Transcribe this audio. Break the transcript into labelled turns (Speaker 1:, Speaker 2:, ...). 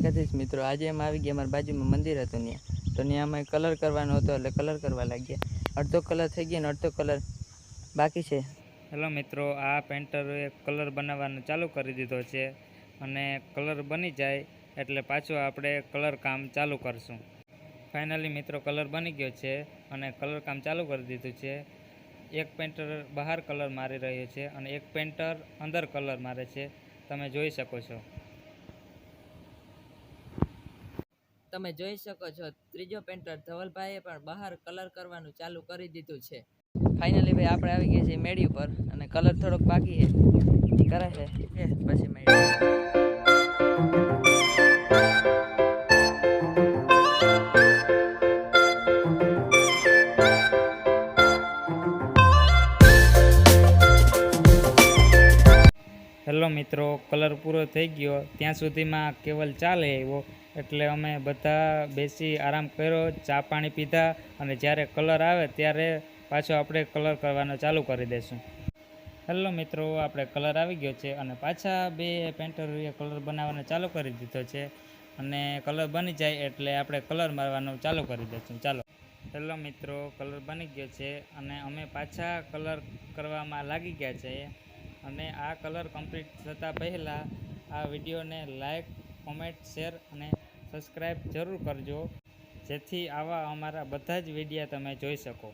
Speaker 1: કથિશ મિત્રો આજે એમ આવી ગયા, અમારી બાજુમાં મંદિર હતું ત્યાં, તો ત્યાં અમે કલર કરવાનો હતો એટલે કલર કરવા લાગ્યા. અડધો કલર થઈ ગયો ને અડધો કલર બાકી છે.
Speaker 2: હેલો મિત્રો, આ પેન્ટરે કલર બનાવવાનું ચાલુ કરી દીધો છે અને કલર બની જાય એટલે પાછું આપણે કલર કામ ચાલુ કરશું. ફાઇનલી મિત્રો કલર બની ગયો છે અને કલર કામ ચાલુ કરી દીધું છે. એક પેન્ટર બહાર કલર મારી રહ્યો છે અને એક પેન્ટર અંદર કલર મારે છે, તમે જોઈ શકો છો.
Speaker 1: તમે જોઈ શકો છો ત્રીજો પેન્ટર ધવલભાઈએ પણ બહાર કલર કરવાનું ચાલુ કરી દીધું છે. ફાઇનલી ભાઈ આપણે આવી ગયા છીએ મેળી ઉપર અને કલર થોડોક બાકી છે, કરે છે પછી મેળી.
Speaker 2: હેલો મિત્રો, કલર પૂરો થઈ ગયો ત્યાં સુધીમાં કેવલ ચા લઈ આવ્યો એટલે અમે બધા બેસી આરામ કર્યો, ચા પાણી પીધા અને જ્યારે કલર આવે ત્યારે પાછો આપણે કલર કરવાનો ચાલુ કરી દઈશું. હેલો મિત્રો, આપણે કલર આવી ગયો છે અને પાછા બે પેન્ટરોએ કલર બનાવવાનો ચાલુ કરી દીધો છે અને કલર બની જાય એટલે આપણે કલર મારવાનું ચાલુ કરી દઈશું. ચાલો. હેલો મિત્રો, કલર બની ગયો છે અને અમે પાછા કલર કરવામાં લાગી ગયા છે અને આ કલર કમ્પ્લીટ થતાં પહેલાં આ વિડીયોને લાઈક, કોમેન્ટ, શેર અને સબસ્ક્રાઈબ જરૂર કરજો, જેથી આવા અમારા બધા જ વિડીયો તમે જોઈ શકો.